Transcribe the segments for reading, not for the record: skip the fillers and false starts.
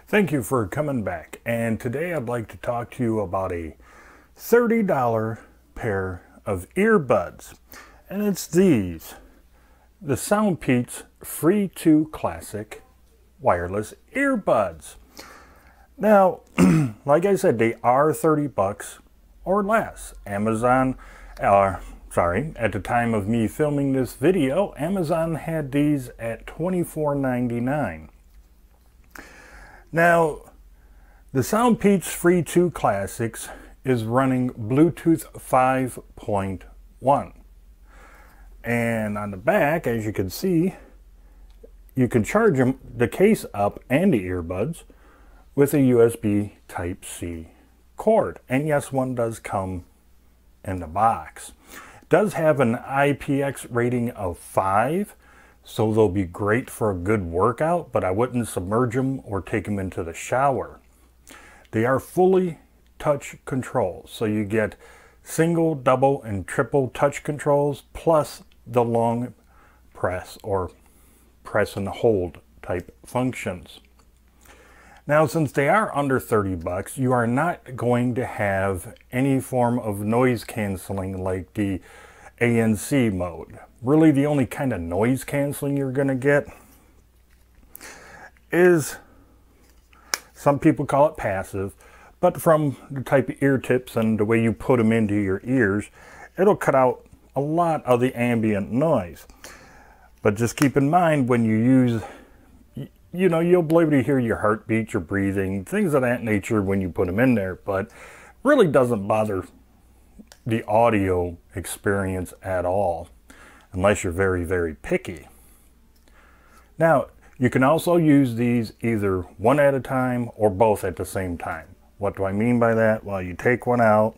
Thank you for coming back, and today I'd like to talk to you about a $30 pair of earbuds, and it's these, the SoundPeats Free 2 Classic wireless earbuds. Now, like I said, they are 30 bucks or less. Amazon, at the time of me filming this video, Amazon had these at $24.99. Now, the SoundPeats Free 2 Classics is running Bluetooth 5.1. And on the back, as you can see, you can charge the case up and the earbuds with a USB Type-C cord. And yes, one does come in the box. It does have an IPX rating of 5. So they'll be great for a good workout, but I wouldn't submerge them or take them into the shower. They are fully touch controls. So you get single, double, and triple touch controls, plus the long press or press and hold type functions. Now, since they are under 30 bucks, you are not going to have any form of noise canceling like the ANC mode. Really, the only kind of noise canceling you're going to get is, some people call it passive, but from the type of ear tips and the way you put them into your ears, it'll cut out a lot of the ambient noise. But just keep in mind when you use, you'll be able to hear your heartbeat, your breathing, things of that nature when you put them in there, but really doesn't bother the audio experience at all, unless you're very, very picky. Now, you can also use these either one at a time or both at the same time. What do I mean by that? Well, you take one out,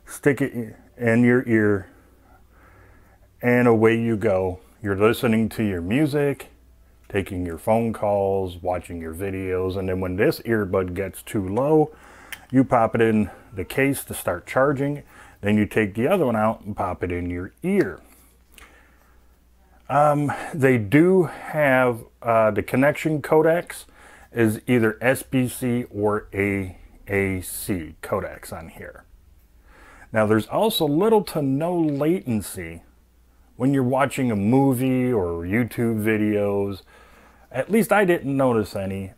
stick it in your ear, and away you go. You're listening to your music, taking your phone calls, watching your videos, and then when this earbud gets too low, you pop it in the case to start charging. Then you take the other one out and pop it in your ear. They do have the connection codecs is either SBC or AAC codecs on here. Now, there's also little to no latency when you're watching a movie or YouTube videos. At least I didn't notice any.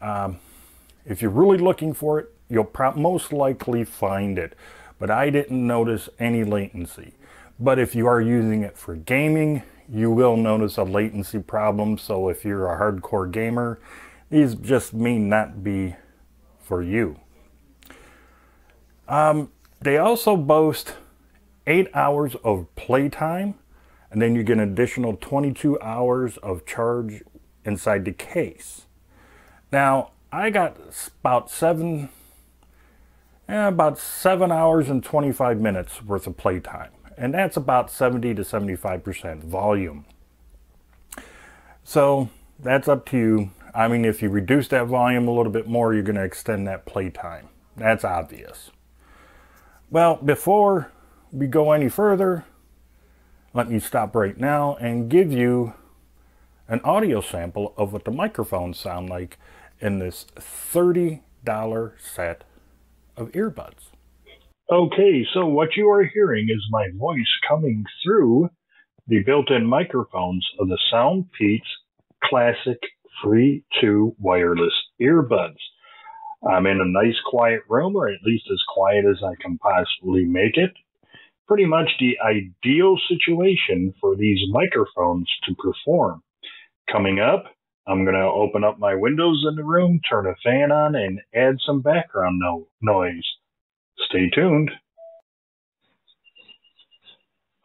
If you're really looking for it, you'll most likely find it. But I didn't notice any latency. But if you are using it for gaming, you will notice a latency problem. So if you're a hardcore gamer, these just may not be for you. They also boast 8 hours of playtime, and then you get an additional 22 hours of charge inside the case. Now, I got about 7 hours and 25 minutes worth of playtime. And that's about 70 to 75% volume. So that's up to you. I mean, if you reduce that volume a little bit more, you're going to extend that playtime. That's obvious. Well, before we go any further, let me stop right now and give you an audio sample of what the microphones sound like in this $30 set of earbuds. Okay, so what you are hearing is my voice coming through the built-in microphones of the SoundPeats Classic Free 2 wireless earbuds. I'm in a nice quiet room, or at least as quiet as I can possibly make it. Pretty much the ideal situation for these microphones to perform. Coming up, I'm going to open up my windows in the room, turn a fan on, and add some background noise. Stay tuned.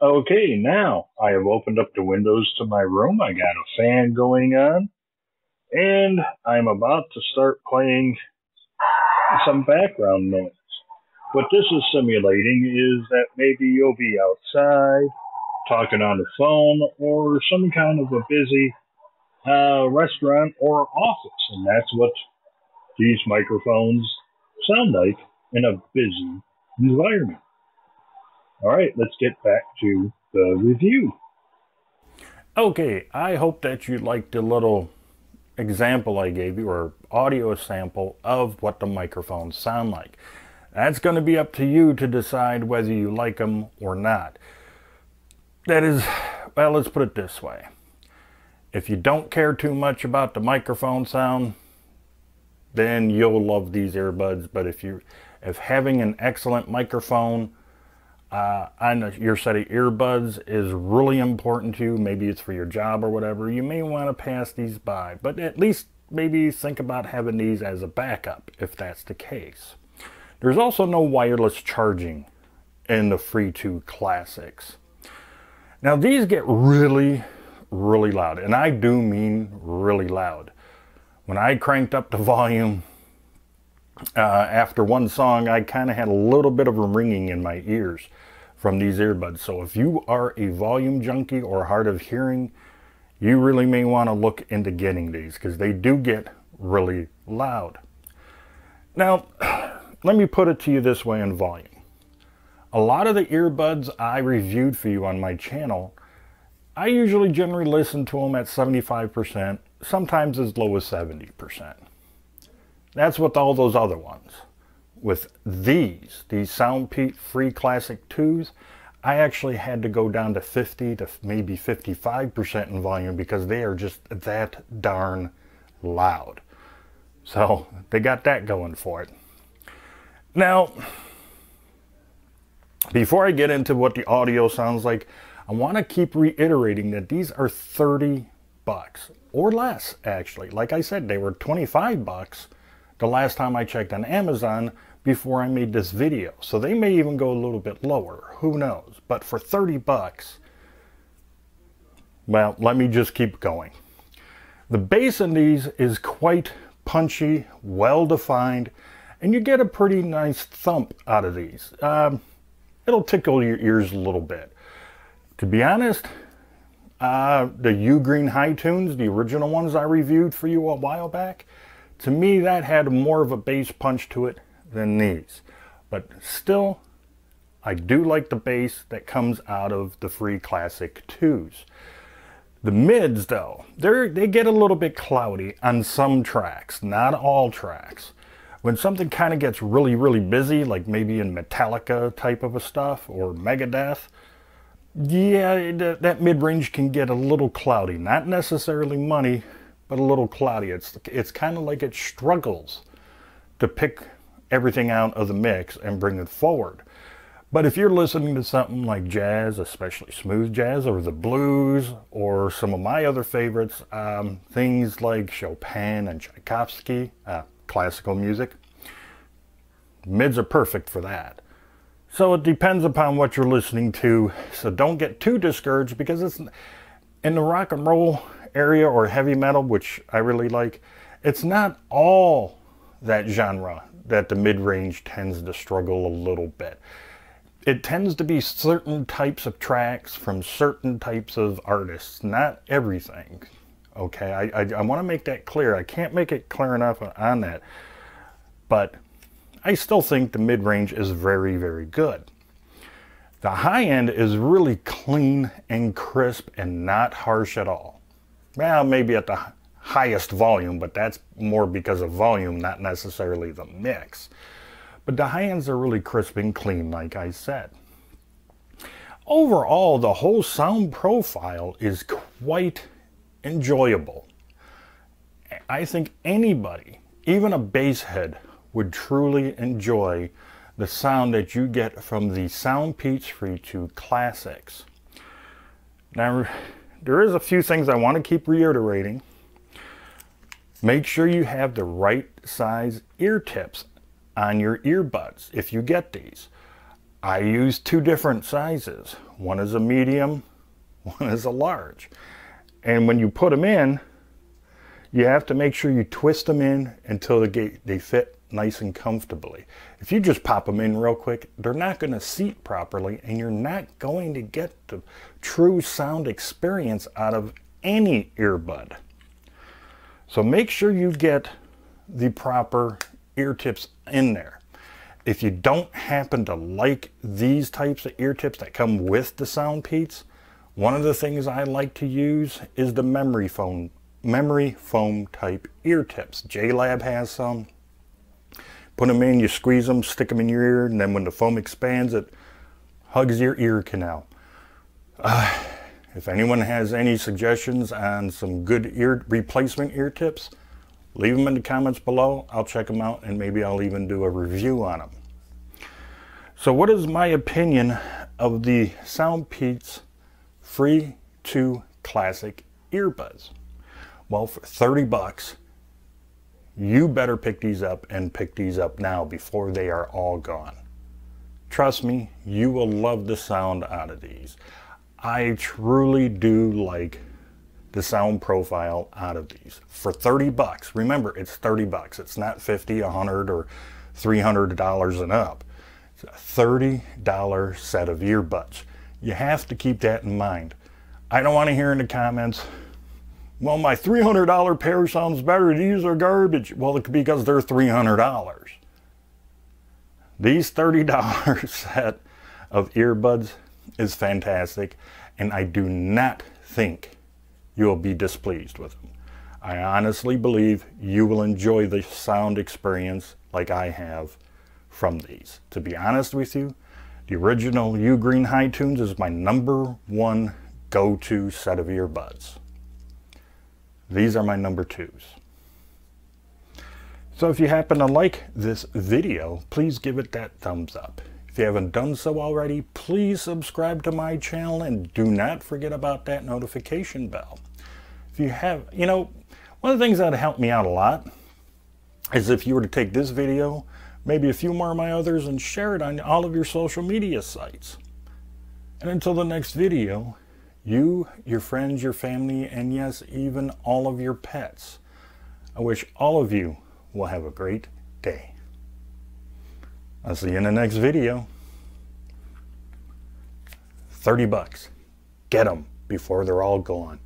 Okay, now I have opened up the windows to my room. I got a fan going on, and I'm about to start playing some background noise. What this is simulating is that maybe you'll be outside, talking on the phone, or some kind of a busy restaurant or office, and that's what these microphones sound like in a busy environment. All right, let's get back to the review. Okay, I hope that you liked the little example I gave you, or audio sample of what the microphones sound like. That's going to be up to you to decide whether you like them or not. That is, well, let's put it this way. If you don't care too much about the microphone sound, then you'll love these earbuds. But if having an excellent microphone on your set of earbuds is really important to you, maybe it's for your job or whatever, you may want to pass these by. But at least maybe think about having these as a backup if that's the case. There's also no wireless charging in the Free 2 Classics. Now these get really, really loud, and I do mean really loud. When I cranked up the volume after one song, I kind of had a little bit of a ringing in my ears from these earbuds. So if you are a volume junkie or hard of hearing, you really may want to look into getting these, because they do get really loud. Now, let me put it to you this way in volume. A lot of the earbuds I reviewed for you on my channel, I usually generally listen to them at 75%, sometimes as low as 70%. That's with all those other ones. With these SoundPeats Free Classic 2s, I actually had to go down to 50 to maybe 55% in volume because they are just that darn loud. So they got that going for it. Now, before I get into what the audio sounds like, I want to keep reiterating that these are 30 bucks or less, actually. Like I said, they were 25 bucks the last time I checked on Amazon before I made this video. So they may even go a little bit lower, who knows? But for 30 bucks, well, let me just keep going. The bass in these is quite punchy, well-defined, and you get a pretty nice thump out of these. It'll tickle your ears a little bit. To be honest, the U-Green High Tunes, the original ones I reviewed for you a while back, to me that had more of a bass punch to it than these. But still, I do like the bass that comes out of the Free Classic 2s. The mids, though, they get a little bit cloudy on some tracks, not all tracks. When something kind of gets really, really busy, like maybe in Metallica type of a stuff, or Megadeth, yeah, that mid-range can get a little cloudy. Not necessarily muddy, but a little cloudy. It's kind of like it struggles to pick everything out of the mix and bring it forward. But if you're listening to something like jazz, especially smooth jazz, or the blues, or some of my other favorites, things like Chopin and Tchaikovsky, classical music, mids are perfect for that. So it depends upon what you're listening to, so don't get too discouraged, because it's in the rock and roll area or heavy metal, which I really like, it's not all that genre that the mid-range tends to struggle a little bit. It tends to be certain types of tracks from certain types of artists, not everything. Okay, I want to make that clear. I can't make it clear enough on that. But I still think the mid-range is very, very good. The high end is really clean and crisp and not harsh at all. Well, maybe at the highest volume, but that's more because of volume, not necessarily the mix. But the high ends are really crisp and clean, like I said. Overall, the whole sound profile is quite enjoyable. I think anybody, even a bass head, would truly enjoy the sound that you get from the SoundPeats Free 2 Classics. Now, there is a few things I want to keep reiterating. Make sure you have the right size ear tips on your earbuds if you get these. I use two different sizes. One is a medium, one is a large. And when you put them in, you have to make sure you twist them in until they fit nice and comfortably. If you just pop them in real quick, they're not going to seat properly, and you're not going to get the true sound experience out of any earbud. So make sure you get the proper ear tips in there. If you don't happen to like these types of ear tips that come with the SoundPeats, one of the things I like to use is the memory foam memory foam type ear tips. JLab has some. Put them in, you squeeze them, stick them in your ear, and then when the foam expands, it hugs your ear canal. If anyone has any suggestions on some good replacement ear tips, leave them in the comments below. I'll check them out, and maybe I'll even do a review on them. So what is my opinion of the SoundPeats Free 2 Classic earbuds? Well, for 30 bucks, you better pick these up, and pick these up now before they are all gone. Trust me, you will love the sound out of these. I truly do like the sound profile out of these. For 30 bucks, remember, it's 30 bucks. It's not 50, 100, or $300 and up. It's a $30 set of earbuds. You have to keep that in mind. I don't want to hear in the comments, well, my $300 pair sounds better. These are garbage. Well, it's because they're $300. These $30 set of earbuds is fantastic, and I do not think you'll be displeased with them. I honestly believe you will enjoy the sound experience like I have from these. To be honest with you, the original Ugreen High Tunes is my #1 go-to set of earbuds. These are my #2s. So if you happen to like this video, please give it that thumbs up. If you haven't done so already, please subscribe to my channel, and do not forget about that notification bell. If you have, you know, one of the things that helped me out a lot is if you were to take this video, maybe a few more of my others, and share it on all of your social media sites. And until the next video, you, your friends, your family, and yes, even all of your pets, I wish all of you will have a great day. I'll see you in the next video. 30 bucks. Get them before they're all gone.